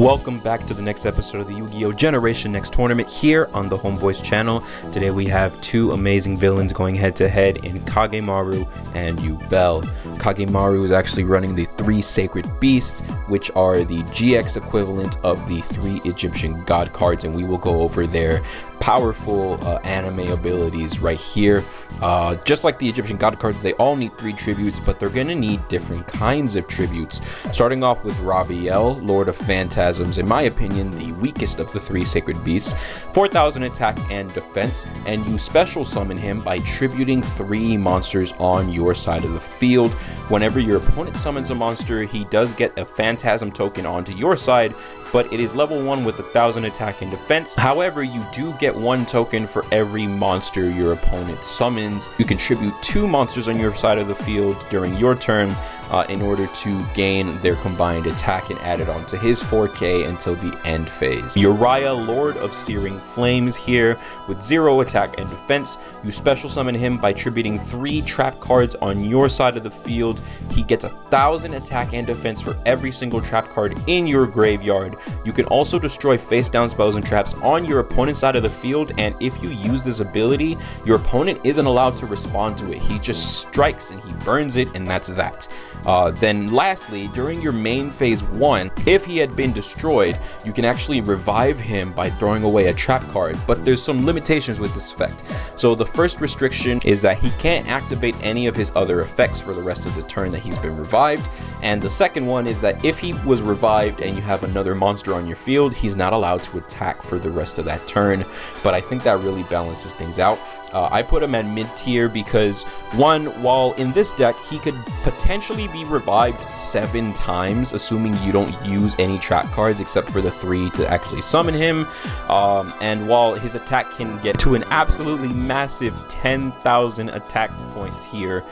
Welcome back to the next episode of the Yu-Gi-Oh! Generation Next Tournament here on the Homeboys channel. Today we have two amazing villains going head to head in Kagemaru and Yubel. Kagemaru is actually running the 3 Sacred Beasts, which are the GX equivalent of the 3 Egyptian God cards, and we will go over their powerful anime abilities right here. Just like the Egyptian God cards, they all need 3 tributes, but they're gonna need different kinds of tributes. Starting off with Rabiel, Lord of Phantasms, in my opinion the weakest of the 3 Sacred Beasts. 4,000 attack and defense, and you special summon him by tributing 3 monsters on your side of the field. Whenever your opponent summons a monster, he does get a Phantasm token onto your side, but it is level 1 with 1,000 attack and defense. However, you do get 1 token for every monster your opponent summons. You contribute 2 monsters on your side of the field during your turn in order to gain their combined attack and add it onto his 4K until the end phase. Uriah, Lord of Searing Flames here with 0 attack and defense. You special summon him by tributing 3 trap cards on your side of the field. He gets 1,000 attack and defense for every single trap card in your graveyard. You can also destroy face down spells and traps on your opponent's side of the field, and if you use this ability, your opponent isn't allowed to respond to it. He just strikes and he burns it, and that's that. Then lastly, during your main phase 1, if he had been destroyed, you can actually revive him by throwing away a trap card, but there's some limitations with this effect. So the first restriction is that he can't activate any of his other effects for the rest of the turn that he's been revived, and the second one is that if he was revived and you have another monster on your field, he's not allowed to attack for the rest of that turn. But I think that really balances things out. I put him at mid tier because, one, while in this deck he could potentially be revived 7 times, assuming you don't use any trap cards except for the 3 to actually summon him, and while his attack can get to an absolutely massive 10,000 attack points here,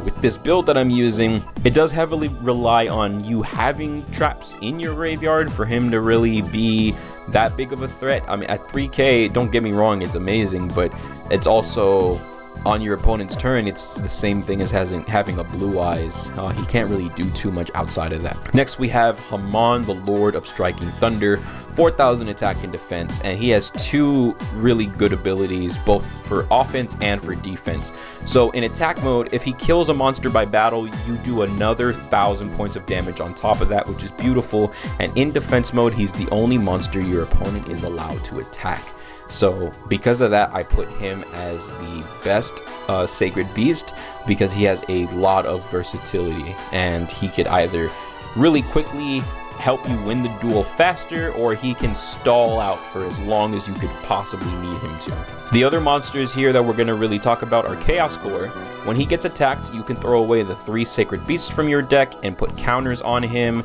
with this build that I'm using, it does heavily rely on you having traps in your graveyard for him to really be that big of a threat. I mean, at 3k, don't get me wrong, it's amazing, but it's also on your opponent's turn, it's the same thing as having a blue eyes. He can't really do too much outside of that. Next we have Haman, the Lord of Striking Thunder, 4,000 attack and defense, and he has 2 really good abilities, both for offense and for defense. So in attack mode, if he kills a monster by battle, you do another 1,000 points of damage on top of that, which is beautiful. And in defense mode, he's the only monster your opponent is allowed to attack. So because of that, I put him as the best Sacred Beast, because he has a lot of versatility, and he could either really quickly help you win the duel faster, or he can stall out for as long as you could possibly need him to. The other monsters here that we're going to really talk about are Chaos Core. When he gets attacked, you can throw away the 3 Sacred Beasts from your deck and put counters on him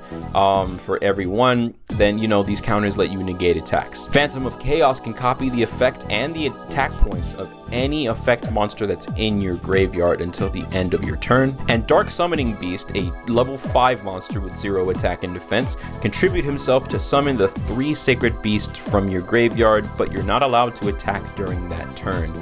for every one. Then, you know, these counters let you negate attacks. Phantom of Chaos can copy the effect and the attack points of any effect monster that's in your graveyard until the end of your turn. And Dark Summoning Beast, a level 5 monster with 0 attack and defense, contribute himself to summon the 3 Sacred Beasts from your graveyard, but you're not allowed to attack during that turn.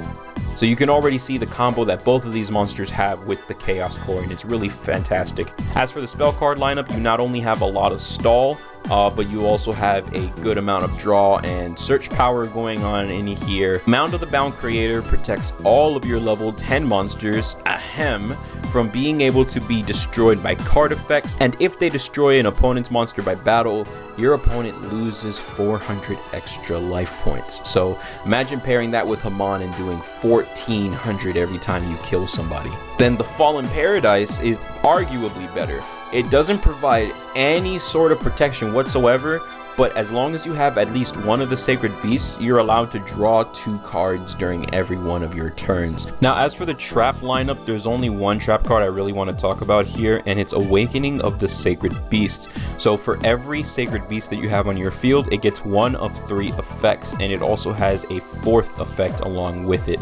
So you can already see the combo that both of these monsters have with the Chaos Core, and it's really fantastic. As for the spell card lineup, you not only have a lot of stall, but you also have a good amount of draw and search power going on in here. Mound of the Bound Creator protects all of your level 10 monsters, ahem, from being able to be destroyed by card effects, and if they destroy an opponent's monster by battle, your opponent loses 400 extra life points. So imagine pairing that with Haman and doing 1,400 every time you kill somebody. Then the Fallen Paradise is arguably better. It doesn't provide any sort of protection whatsoever, but as long as you have at least one of the Sacred Beasts, you're allowed to draw 2 cards during every one of your turns. Now, as for the trap lineup, there's only one trap card I really want to talk about here, and it's Awakening of the Sacred Beasts. So for every Sacred Beast that you have on your field, it gets 1 of 3 effects, and it also has a 4th effect along with it.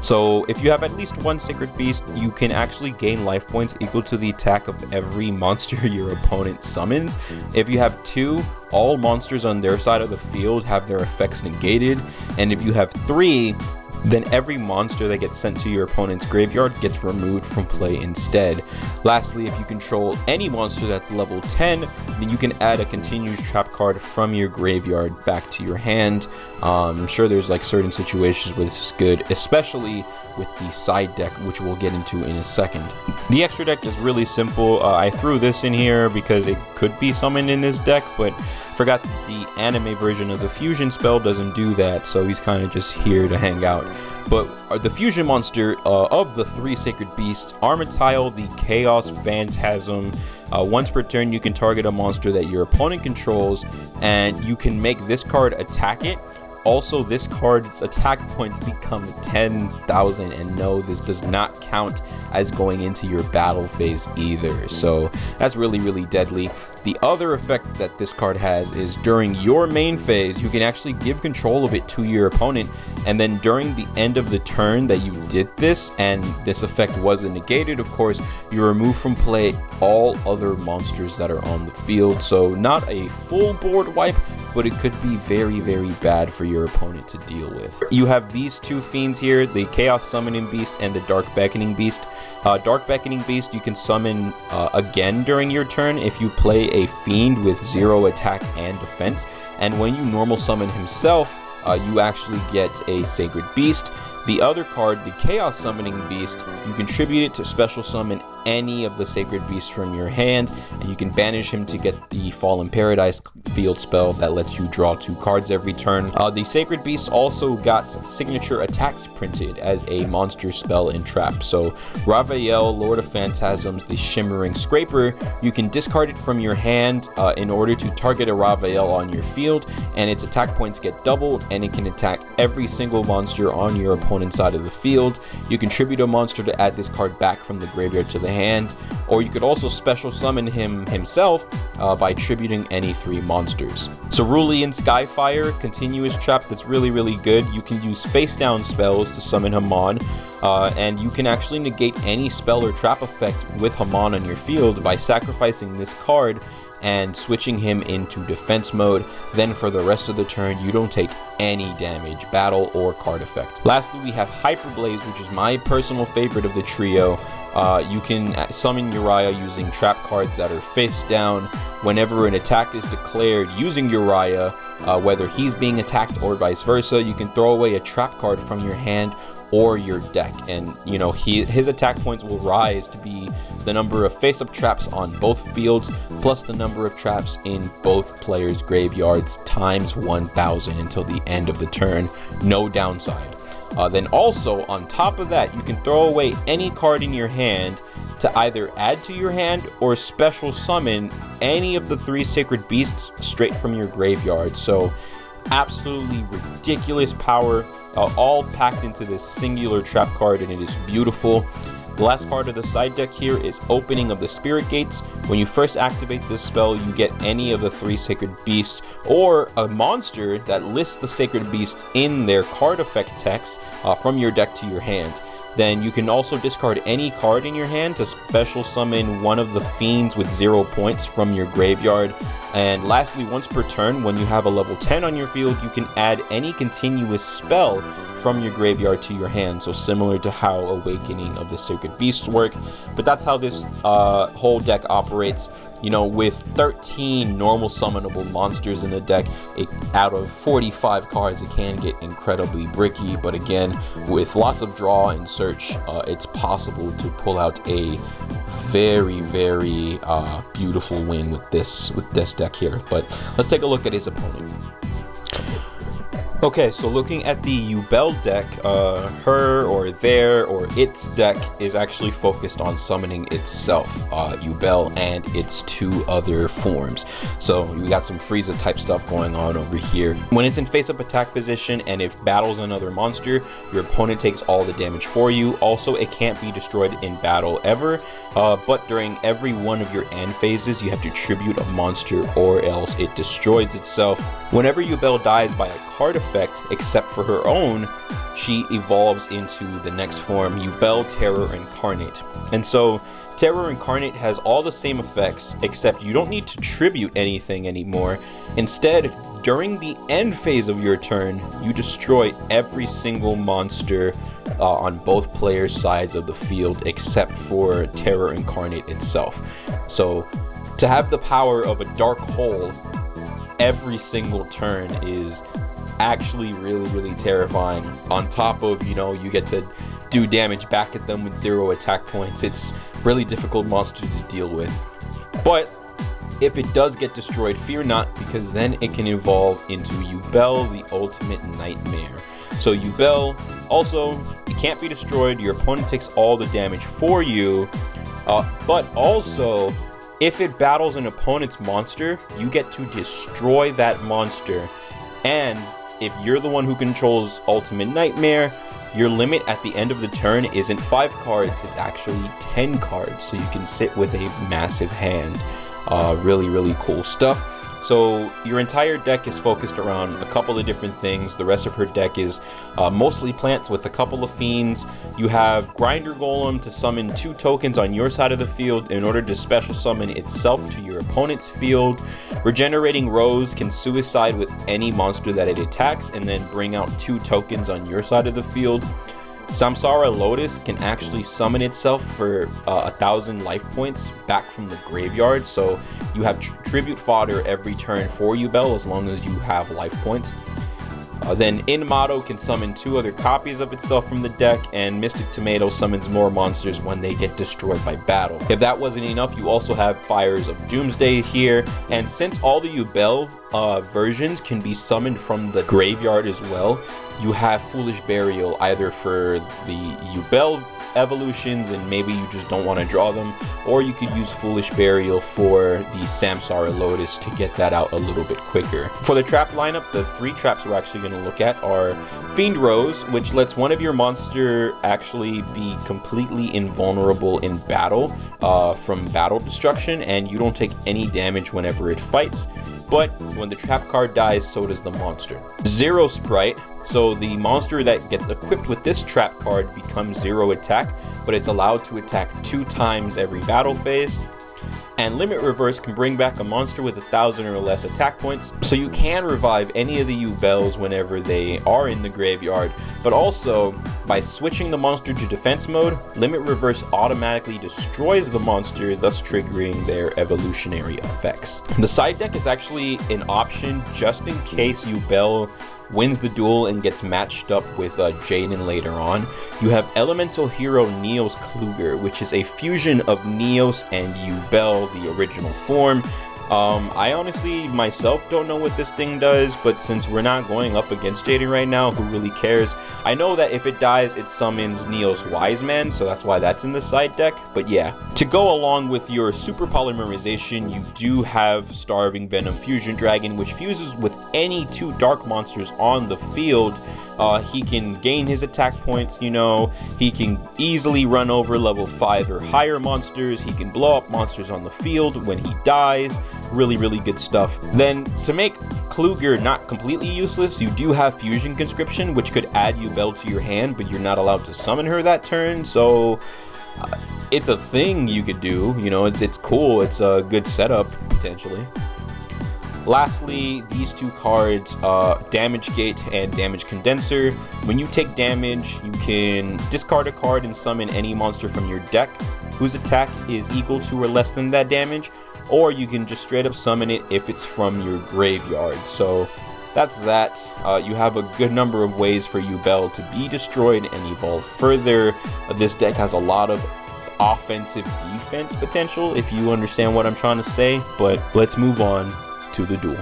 So if you have at least 1 Sacred Beast, you can actually gain life points equal to the attack of every monster your opponent summons. If you have 2, all monsters on their side of the field have their effects negated, and if you have 3, Then every monster that gets sent to your opponent's graveyard gets removed from play instead. Lastly, if you control any monster that's level 10, then you can add a continuous trap card from your graveyard back to your hand. I'm sure there's like certain situations where this is good, especially with the side deck, which we'll get into in a second. The extra deck is really simple. I threw this in here because it could be summoned in this deck, but forgot that the anime version of the fusion spell doesn't do that, so he's kind of just here to hang out. But the fusion monster of the 3 Sacred Beasts, Armityle, the Chaos Phantasm. Once per turn, you can target a monster that your opponent controls, and you can make this card attack it. Also, this card's attack points become 10,000, and no, this does not count as going into your battle phase either, so that's really deadly. The other effect that this card has is during your main phase, you can actually give control of it to your opponent, and then during the end of the turn that you did this, and this effect wasn't negated, of course, you remove from play all other monsters that are on the field. So not a full board wipe, but it could be very bad for your opponent to deal with. You have these 2 fiends here, the Chaos Summoning Beast and the Dark Beckoning Beast. Dark Beckoning Beast you can summon again during your turn if you play a fiend with 0 attack and defense, and when you normal summon himself, you actually get a Sacred Beast. The other card, the Chaos Summoning Beast, you contribute it to special summon any of the Sacred Beasts from your hand, and you can banish him to get the Fallen Paradise field spell that lets you draw 2 cards every turn. The Sacred Beasts also got signature attacks printed as a monster spell and trap. So Ravael, Lord of Phantasms, the Shimmering Scraper, you can discard it from your hand in order to target a Ravael on your field, and its attack points get doubled, and it can attack every single monster on your opponent's side of the field. You contribute a monster to add this card back from the graveyard to the hand, or you could also special summon him himself by tributing any 3 monsters. Cerulean Skyfire, continuous trap that's really good. You can use face down spells to summon Haman, and you can actually negate any spell or trap effect with Haman on your field by sacrificing this card and switching him into defense mode. Then for the rest of the turn, you don't take any damage, battle or card effect. Lastly, we have Hyperblaze, which is my personal favorite of the trio. You can summon Uriah using trap cards that are face down. Whenever an attack is declared using Uriah, whether he's being attacked or vice versa, you can throw away a trap card from your hand or your deck, and you know his attack points will rise to be the number of face-up traps on both fields plus the number of traps in both players' graveyards times 1,000 until the end of the turn. No downside. Then also on top of that, you can throw away any card in your hand to either add to your hand or special summon any of the 3 Sacred Beasts straight from your graveyard. So absolutely ridiculous power, all packed into this singular trap card, and it is beautiful. The last part of the side deck here is Opening of the Spirit Gates. When you first activate this spell, you get any of the 3 Sacred Beasts or a monster that lists the Sacred Beast in their card effect text from your deck to your hand. Then you can also discard any card in your hand to special summon one of the fiends with 0 points from your graveyard. And lastly, once per turn, when you have a level 10 on your field, you can add any continuous spell from your graveyard to your hand. So similar to how Awakening of the Sacred Beasts work. But that's how this whole deck operates. You know, with 13 normal summonable monsters in the deck, out of 45 cards, it can get incredibly bricky. But again, with lots of draw and search, it's possible to pull out a very beautiful win with this deck here. But let's take a look at his opponent. Okay, so looking at the Yubel deck, her or their or its deck is actually focused on summoning itself, Yubel and its 2 other forms. So we got some Frieza type stuff going on over here. When it's in face-up attack position and if battles another monster, your opponent takes all the damage for you. Also, it can't be destroyed in battle ever, but during every one of your end phases, you have to tribute a monster or else it destroys itself. Whenever Yubel dies by a card effect, except for her own, she evolves into the next form, Yubel Terror Incarnate. And so Terror Incarnate has all the same effects, except you don't need to tribute anything anymore. Instead, During the end phase of your turn, you destroy every single monster on both players' sides of the field except for Terror Incarnate itself. So to have the power of a dark hole every single turn is actually really terrifying. On top of, you know, you get to do damage back at them with 0 attack points. It's really difficult monster to deal with. But if it does get destroyed, fear not, because then it can evolve into Yubel, the ultimate nightmare. So Yubel, also, it can't be destroyed. Your opponent takes all the damage for you. But also, if it battles an opponent's monster, you get to destroy that monster. And if you're the one who controls Ultimate Nightmare, your limit at the end of the turn isn't 5 cards, it's actually 10 cards. So you can sit with a massive hand. Really cool stuff. So your entire deck is focused around a couple of different things. The rest of her deck is mostly plants with a couple of fiends. You have Grinder Golem to summon 2 tokens on your side of the field in order to special summon itself to your opponent's field. Regenerating Rose can suicide with any monster that it attacks and then bring out 2 tokens on your side of the field. Samsara Lotus can actually summon itself for 1,000 life points back from the graveyard, so you have tribute fodder every turn for Yubel as long as you have life points. Then Inmato can summon 2 other copies of itself from the deck, and Mystic Tomato summons more monsters when they get destroyed by battle. If that wasn't enough, you also have Fires of Doomsday here, and since all the Yubel versions can be summoned from the graveyard as well, you have Foolish Burial either for the Yubel evolutions and maybe you just don't want to draw them, or you could use Foolish Burial for the Samsara Lotus to get that out a little bit quicker. For the trap lineup, the 3 traps we're actually going to look at are Fiend Rose, which lets one of your monster actually be completely invulnerable in battle from battle destruction, and you don't take any damage whenever it fights. But when the trap card dies, so does the monster. Zero Sprite. So the monster that gets equipped with this trap card becomes 0 attack, but it's allowed to attack 2 times every battle phase. And Limit Reverse can bring back a monster with 1,000 or less attack points, so you can revive any of the Yubels whenever they are in the graveyard, but also by switching the monster to defense mode, Limit Reverse automatically destroys the monster, thus triggering their evolutionary effects. The side deck is actually an option just in case Yubel wins the duel and gets matched up with Jaden later on. You have Elemental Hero Neos Kluger, which is a fusion of Neos and Yubel, the original form. I honestly myself don't know what this thing does, but since we're not going up against Jaden right now, who really cares? I know that if it dies, it summons Neos Wise Man, so that's why that's in the side deck. But yeah, to go along with your super polymerization, you do have Starving Venom Fusion Dragon, which fuses with any 2 dark monsters on the field. He can gain his attack points, you know, he can easily run over level 5 or higher monsters, he can blow up monsters on the field when he dies. Really good stuff. Then to make Kluger not completely useless, you do have Fusion Conscription, which could add Yubel to your hand, but you're not allowed to summon her that turn, so it's a thing you could do, you know, it's cool, it's a good setup potentially. Lastly, these 2 cards, Damage Gate and Damage Condenser. When you take damage, you can discard a card and summon any monster from your deck whose attack is equal to or less than that damage, or you can just straight up summon it if it's from your graveyard. So that's that. You have a good number of ways for Yubel to be destroyed and evolve further. This deck has a lot of offensive defense potential, if you understand what I'm trying to say, but let's move on to the duel.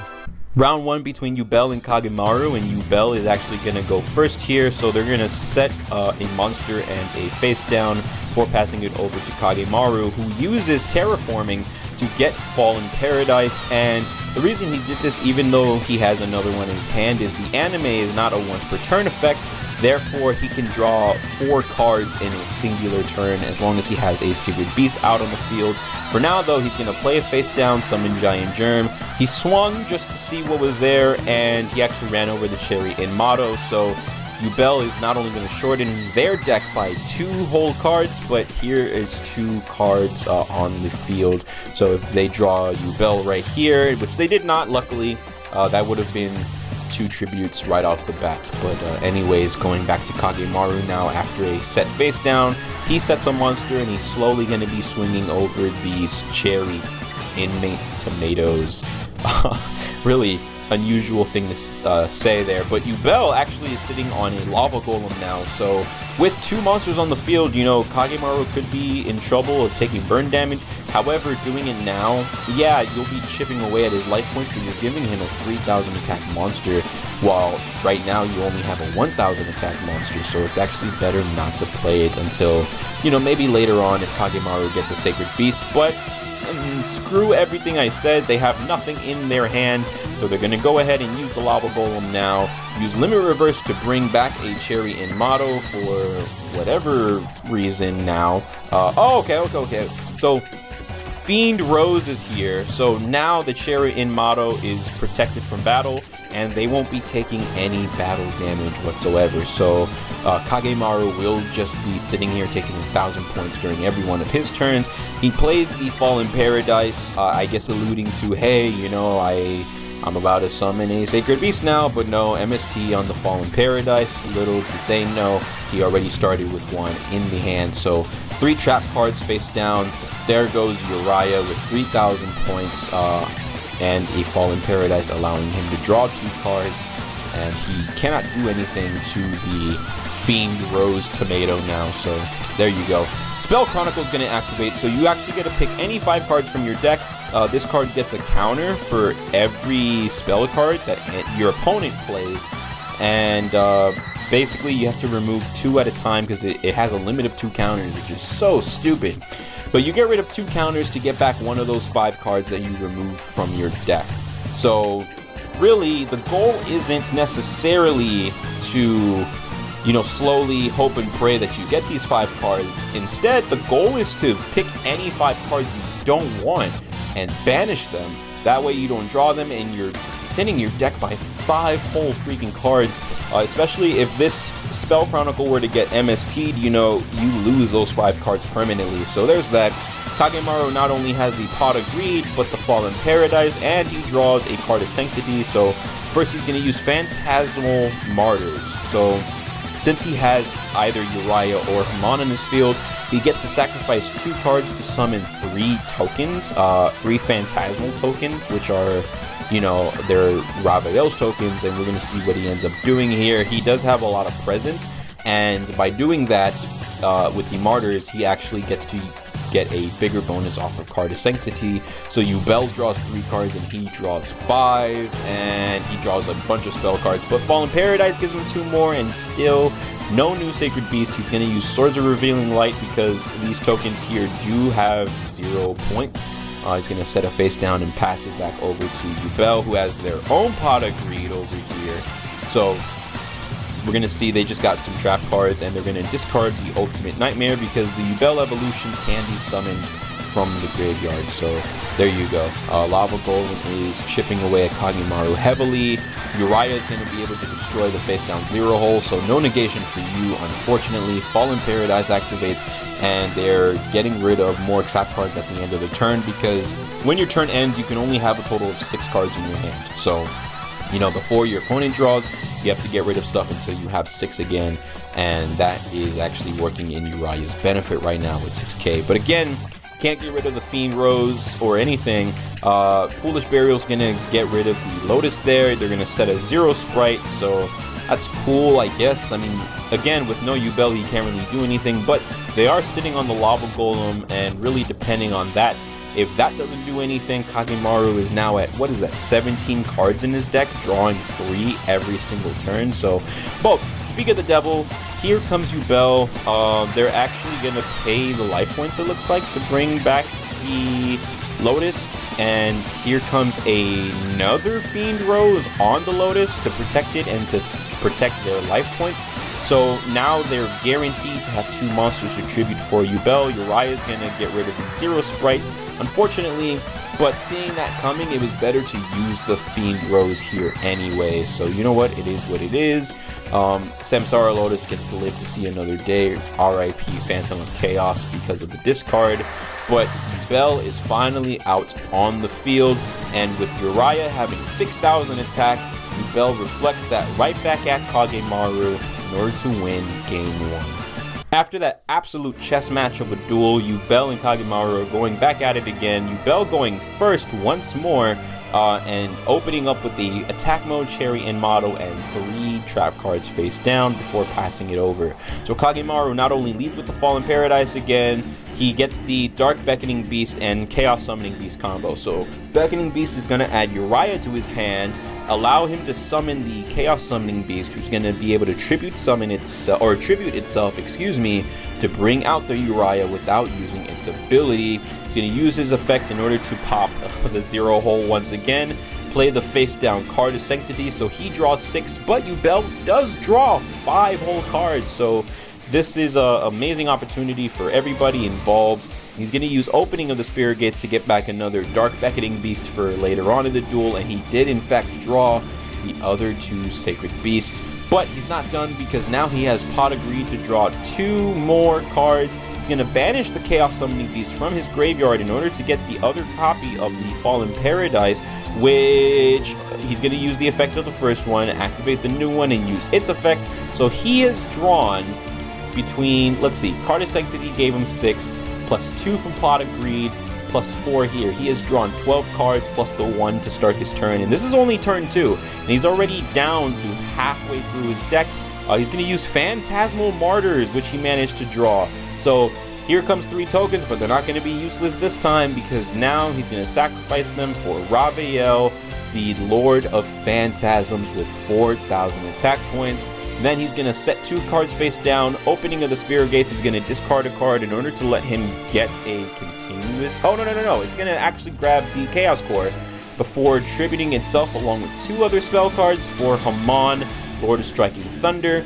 Round 1 between Yubel and Kagemaru, and Yubel is actually going to go first here, so they're going to set a monster and a face down before passing it over to Kagemaru, who uses Terraforming to get Fallen Paradise. And the reason he did this, even though he has another one in his hand, is the anime is not a once per turn effect. Therefore, he can draw 4 cards in a singular turn as long as he has a Seared Beast out on the field. For now, though, he's going to play a face down, summon Giant Germ. He swung just to see what was there, and he actually ran over the Cherry Inmato. So Yubel is not only going to shorten their deck by 2 whole cards, but here is 2 cards on the field. So if they draw Yubel right here, which they did not, luckily, That would have been 2 tributes right off the bat. But anyways, going back to Kagemaru now, after a set face down, he sets a monster and he's slowly going to be swinging over these cherry inmate tomatoes. Really unusual thing to say there, but Yubel actually is sitting on a lava golem now, so with 2 monsters on the field, you know, Kagemaru could be in trouble of taking burn damage. However, doing it now, yeah, you'll be chipping away at his life points, but you're giving him a 3,000 attack monster, while right now you only have a 1,000 attack monster, so it's actually better not to play it until, you know, maybe later on if Kagemaru gets a Sacred Beast. But screw everything I said, they have nothing in their hand, so they're going to go ahead and use the Lava Golem now, use Limit Reverse to bring back a Cherry in Motto for whatever reason now. Okay. So Fiend Rose is here, so now the Cherry in Motto is protected from battle, and they won't be taking any battle damage whatsoever. So Kagemaru will just be sitting here taking 1,000 points during every one of his turns. He plays the Fallen Paradise, I guess alluding to, hey, you know, I'm about to summon a Sacred Beast now, but no, MST on the Fallen Paradise. Little did they know, he already started with 1 in the hand. So 3 trap cards face down. There goes Uriah with 3,000 points. And a Fallen Paradise, allowing him to draw 2 cards, and he cannot do anything to the Fiend Rose Tomato now, so there you go. Spell Chronicle is going to activate, so you actually get to pick any 5 cards from your deck. This card gets a counter for every spell card that your opponent plays, and basically you have to remove 2 at a time because it has a limit of 2 counters, which is so stupid. But you get rid of 2 counters to get back one of those 5 cards that you removed from your deck. So really, the goal isn't necessarily to, you know, slowly hope and pray that you get these 5 cards. Instead, the goal is to pick any 5 cards you don't want and banish them. That way you don't draw them and you're thinning your deck by 5 whole freaking cards. Especially if this Spell Chronicle were to get MST'd, you know, you lose those 5 cards permanently. So there's that. Kagemaru not only has the Pot of Greed, but the Fallen Paradise, and he draws a card of Sanctity. So first he's going to use Phantasmal Martyrs. So since he has either Uriah or Haman in his field, he gets to sacrifice 2 cards to summon 3 tokens, 3 Phantasmal tokens, which are, you know, they're Raphael's tokens, and we're going to see what he ends up doing here. He does have a lot of presence, and by doing that, with the Martyrs, he actually gets to get a bigger bonus off of Card of Sanctity. So Yubel draws 3 cards, and he draws 5, and he draws a bunch of spell cards. But Fallen Paradise gives him 2 more, and still no new Sacred Beast. He's going to use Swords of Revealing Light because these tokens here do have 0 points. He's going to set a face down and pass it back over to Yubel, who has their own Pot of Greed over here. So we're going to see they just got some trap cards, and they're going to discard the Ultimate Nightmare because the Yubel evolutions can be summoned from the graveyard. So there you go. Lava Golem is chipping away at Kagemaru heavily. Uriah is going to be able to destroy the face down 0 hole, so no negation for you, unfortunately. Fallen Paradise activates, and they're getting rid of more trap cards at the end of the turn, because when your turn ends, you can only have a total of 6 cards in your hand. So, you know, before your opponent draws, you have to get rid of stuff until you have 6 again, and that is actually working in Uriah's benefit right now with 6k. But again, can't get rid of the Fiend Rose or anything. Foolish Burial's gonna get rid of the Lotus there. They're gonna set a 0 sprite, so that's cool, I guess. I mean, again, with no Yubel, he can't really do anything, but they are sitting on the Lava Golem, and really depending on that, if that doesn't do anything, Kagemaru is now at, what is that, 17 cards in his deck, drawing 3 every single turn. So, but speak of the devil, here comes Yubel. They're actually going to pay the life points, it looks like, to bring back the Lotus. And here comes another Fiend Rose on the Lotus to protect it and to protect their life points. So now they're guaranteed to have 2 monsters to tribute for Yubel. Uriah is going to get rid of the 0 sprite, unfortunately, but seeing that coming, it was better to use the Fiend Rose here anyway. So you know what, it is what it is. Samsara Lotus gets to live to see another day. RIP Phantom of Chaos because of the discard. but Yubel is finally out on the field, and with Uriah having 6,000 attack, Yubel reflects that right back at Kagemaru in order to win game 1. After that absolute chess match of a duel, Yubel and Kagemaru are going back at it again. Yubel going first once more, and opening up with the attack mode, Cherry in Motto, and 3 trap cards face down before passing it over. So Kagemaru not only leads with the Fallen Paradise again, he gets the Dark Beckoning Beast and Chaos Summoning Beast combo. So Beckoning Beast is going to add Uriah to his hand, allow him to summon the Chaos Summoning Beast, who's going to be able to tribute itself, to bring out the Uriah without using its ability. He's going to use his effect in order to pop the 0 hole once again, play the face down card of Sanctity, so he draws 6, but Yubel does draw 5 whole cards. So this is an amazing opportunity for everybody involved. He's going to use Opening of the Spirit Gates to get back another Dark Beckoning Beast for later on in the duel, and he did in fact draw the other 2 Sacred Beasts. But he's not done, because now he has pot agreed to draw 2 more cards. He's going to banish the Chaos Summoning Beast from his graveyard in order to get the other copy of the Fallen Paradise, which he's going to use the effect of the first one, activate the new one, and use its effect. So he has drawn between, let's see, Card of Sanctity gave him 6, plus 2 from Plot Agreed, plus 4 here. He has drawn 12 cards plus the 1 to start his turn, and this is only turn 2, and he's already down to halfway through his deck. He's going to use Phantasmal Martyrs, which he managed to draw. So here comes 3 tokens, but they're not going to be useless this time, because now he's going to sacrifice them for Raviel, the Lord of Phantasms, with 4,000 attack points. And then he's going to set 2 cards face down. Opening of the Spirit Gates, he's going to discard a card in order to let him get a continuous... Oh, no. It's going to actually grab the Chaos Core before tributing itself along with 2 other spell cards for Haman, Lord of Striking Thunder.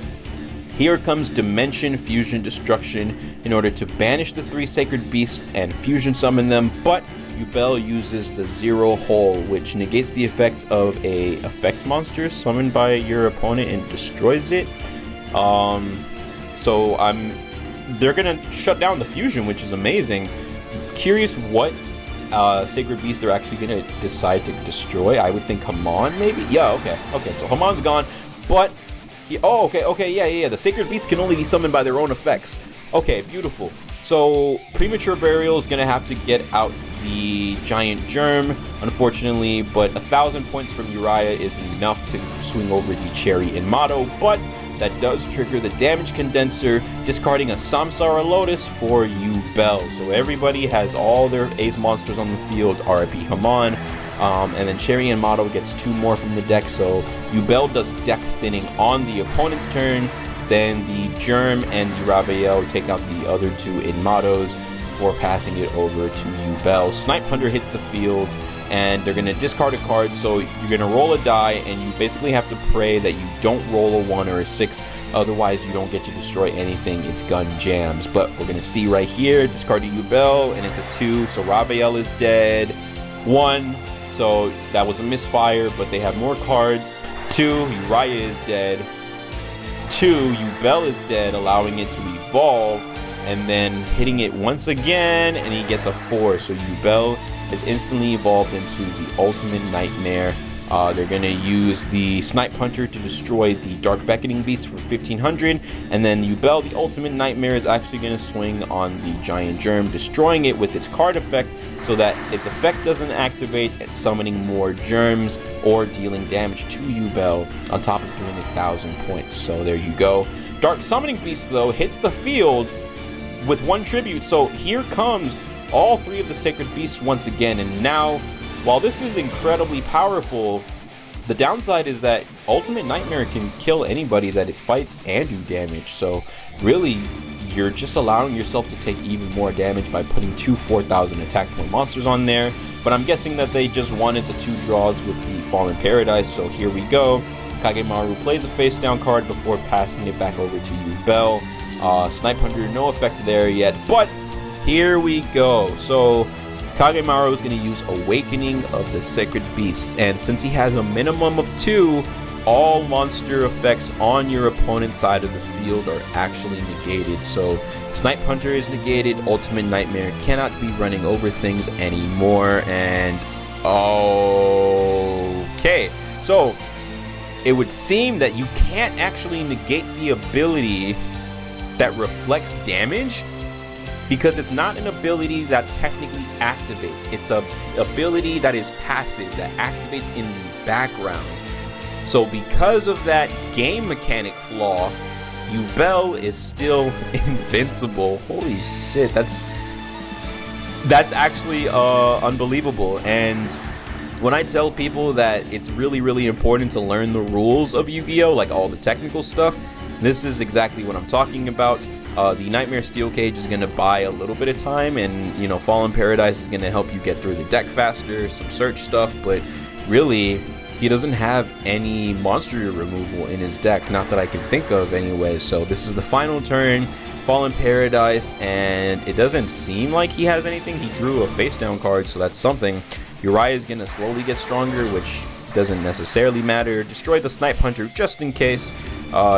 Here comes Dimension Fusion Destruction in order to banish the 3 Sacred Beasts and fusion summon them, but Yubel uses the 0 hole, which negates the effect of a effect monster summoned by your opponent and destroys it. They're gonna shut down the fusion, which is amazing. Curious what Sacred Beast they're actually gonna decide to destroy. I would think Haman, maybe. Yeah, okay. So Haman's gone, but yeah. The Sacred Beasts can only be summoned by their own effects. Okay, beautiful. So Premature Burial is going to have to get out the Giant Germ, unfortunately, but 1,000 points from Uriah is enough to swing over the Cherry in Motto, but that does trigger the Damage Condenser, discarding a Samsara Lotus for Yubel. So everybody has all their ace monsters on the field, RIP Haman, and then Cherry in Motto gets 2 more from the deck, so Yubel does deck thinning on the opponent's turn. Then the Germ and the Raviel take out the other 2 in Mottos before passing it over to Yubel. Snipe Hunter hits the field, and they're going to discard a card, so you're going to roll a die, and you basically have to pray that you don't roll a 1 or a 6, otherwise you don't get to destroy anything. It's gun jams. But we're going to see right here, discard a Yubel, and it's a 2, so Raviel is dead. 1, so that was a misfire, but they have more cards. 2, Uriah is dead. 2, Yubel is dead, allowing it to evolve, and then hitting it once again, and he gets a 4. So Yubel has instantly evolved into the Ultimate Nightmare. They're going to use the Snipe Hunter to destroy the Dark Beckoning Beast for 1,500, and then Yubel, the Ultimate Nightmare, is actually going to swing on the Giant Germ, destroying it with its card effect, so that its effect doesn't activate, it's summoning more germs or dealing damage to Yubel on top of doing 1,000 points. So there you go. Dark Summoning Beast, though, hits the field with 1 tribute, so here comes all 3 of the Sacred Beasts once again, and now, while this is incredibly powerful, the downside is that Ultimate Nightmare can kill anybody that it fights and do damage, so really, you're just allowing yourself to take even more damage by putting 2 4,000 attack point monsters on there. But I'm guessing that they just wanted the 2 draws with the Fallen Paradise, so here we go. Kagemaru plays a face down card before passing it back over to Yubel. Snipe Hunter, no effect there yet, but here we go. So Kagemaru is going to use Awakening of the Sacred Beasts, and since he has a minimum of 2, all monster effects on your opponent's side of the field are actually negated. So Snipe Hunter is negated, Ultimate Nightmare cannot be running over things anymore, and okay, so it would seem that you can't actually negate the ability that reflects damage, because it's not an ability that technically activates. It's a ability that is passive, that activates in the background. So because of that game mechanic flaw, Yubel is still invincible. Holy shit, that's actually unbelievable. And when I tell people that it's really important to learn the rules of Yu-Gi-Oh, like all the technical stuff, this is exactly what I'm talking about. The Nightmare Steel Cage is going to buy a little bit of time, and you know, Fallen Paradise is going to help you get through the deck faster, some search stuff, but really he doesn't have any monster removal in his deck, not that I can think of anyway. So this is the final turn, Fallen Paradise, and it doesn't seem like he has anything. He drew a face down card, so that's something. Uriah is going to slowly get stronger, which doesn't necessarily matter. Destroy the Snipe Hunter just in case.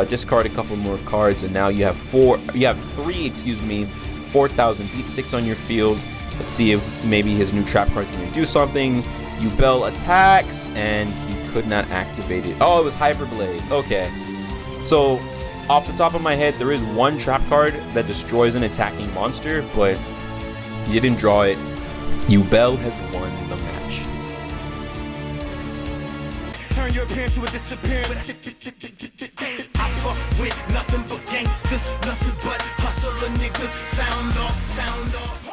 Discard a couple more cards, and now you have three 4,000 beat sticks on your field. Let's see if maybe his new trap card is going to do something. Yubel attacks, and he could not activate it. Oh, it was Hyper Blaze. Okay, so off the top of my head, there is one trap card that destroys an attacking monster, but you didn't draw it. Yubel has won the match. Turn your appearance to a disappearance. I fuck with nothing but gangsters, nothing but hustler niggas. Sound off, sound off.